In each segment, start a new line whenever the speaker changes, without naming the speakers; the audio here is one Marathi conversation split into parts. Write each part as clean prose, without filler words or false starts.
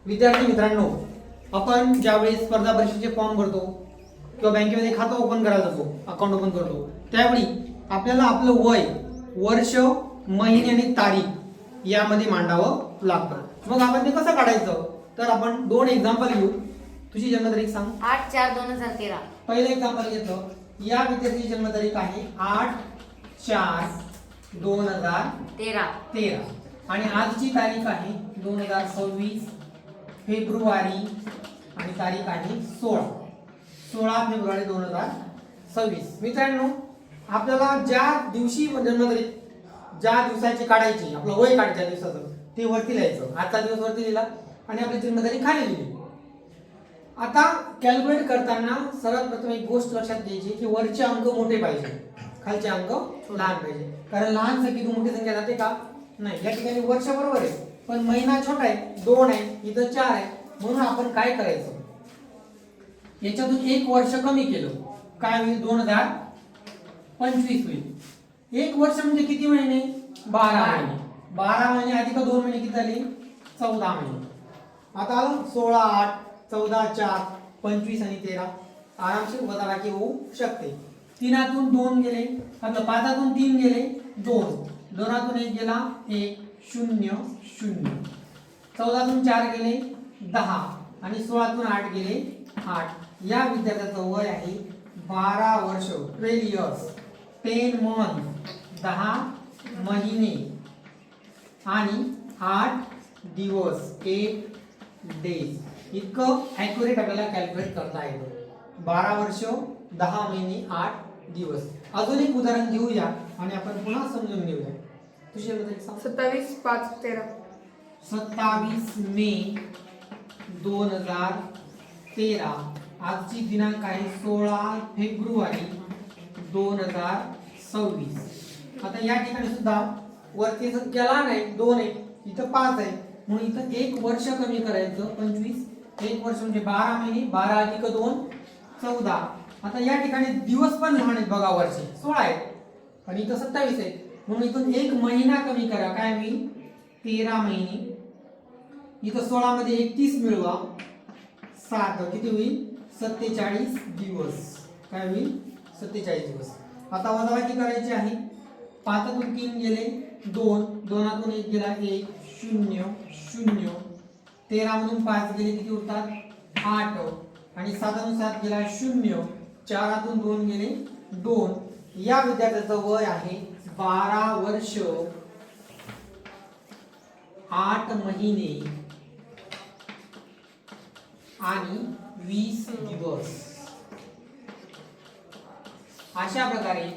विद्यार्थी मित्रांनो, आपण ज्यावेळी स्पर्धा परीक्षेचे फॉर्म भरतो किंवा बँकेमध्ये खातं ओपन करायला जातो, अकाउंट ओपन करतो, त्यावेळी आपल्याला आपलं वय, वर्ष, महिने आणि तारीख यामध्ये मांडावं लागतं. मग आपण ते कसं काढायचं? तर आपण दोन एक्झाम्पल घेऊ. तुझी जन्मतारीख सांग.
8/4/2013.
पहिलं एक्झाम्पल घेतलं. या विद्यार्थ्याची जन्मतारीख आहे 8/4/2013 आणि आजची तारीख आहे 2026 फेब्रुवारी आणि तारीख आहे 16 फेब्रुवारी 2026. मित्रांनो, आपल्याला ज्या दिवशी जन्मतारीख, ज्या दिवसाची काढायची, आपलं वय काढायच्या दिवसाचं ते वरती लिहायचं. आजचा दिवस वरती लिहिला आणि आपली जन्मतारीख खाली लिहिली. आता कॅल्क्युलेट करताना सर्वात प्रथम एक गोष्ट लक्षात घ्यायची की वरचे अंक मोठे पाहिजे, खालचे अंक लहान पाहिजे. कारण लहान संख्येतून मोठी संख्या जाते का? नाही. या ठिकाणी वर्ष बरोबर आहे, पण महिना छोटा आहे, 2 आहे, इथं 4 आहे. म्हणून आपण काय करायचं? याच्यातून एक वर्ष कमी केलं, काय होईल? 2025 होईल. एक वर्ष म्हणजे किती महिने? 12 महिने. 12 महिने अधिक 2 महिने किती झाले? 14 महिने. आता 16, 8, 14, 4, 25 आणि 13 आरामशीर वजाबाकी होऊ शकते. 3तून 2 गेले, मतलब 5तून 3 गेले 2, 2तून 1 गेला 1, 0, 0. 14तून 4 गेले 10 आणि 16तून 8 गेले 8. या विद्यार्थ्याचं वय आहे 12 वर्ष, 12 इयर्स, 10 मंथ, 10 महिने आणि 8 दिवस, 8 डेज. इतकं ॲक्युरेट आपल्याला कॅल्क्युलेट करता येतं. 12 वर्ष, 10 महिने, 8 दिवस. अजून एक उदाहरण घेऊया आणि आपण पुन्हा समजून घेऊया. तुझी जन्मतारीख सांग.
27/5/13.
27 मे 2013. आजची दिनांक आहे 16 फेब्रुवारी 2026. आता या ठिकाणी सुद्धा वरती संख्या लहान आहे, 2 आहे, इथं 5 आहे, म्हणून इथं एक वर्ष कमी करायचं. 25, एक वर्ष म्हणजे 12 महिने, 12 अधिक 2 14. आता या ठिकाणी दिवस पण लहान आहेत बघा, वर्षे 16 आहेत आणि इथं 27 आहे, म्हणून इथून एक महिना कमी करा. काय होईल? 13 महिने. इथं 16 मध्ये 31 मिळवा, 7 किती होईल? 47 दिवस. काय होईल? 47 दिवस. आता वजाबाकी करायची आहे. 5तून 3 गेले 2, 2तून 1 गेला 1, 0, 0. 13 मधून 5 गेले किती उरतात? 8 आणि 7तून 7 गेला 0, 4तून 2 गेले 2. या विद्यार्थ्याचं वय आहे 12 वर्ष, 8 महिने आणि 20 दिवस. अशा प्रकारे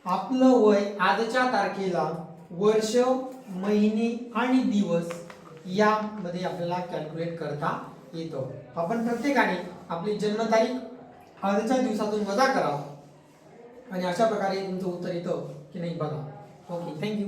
आपलं वय आजच्या तारखेला वर्ष, महिने आणि दिवस यामध्ये आपल्याला कॅल्क्युलेट करता येतं. आपण प्रत्येकाने आपली जन्मतारीख आजच्या दिवसातून वजा करावं आणि अशा प्रकारे तुमचं उत्तर येतं की नाही बघा. Okay, thank you.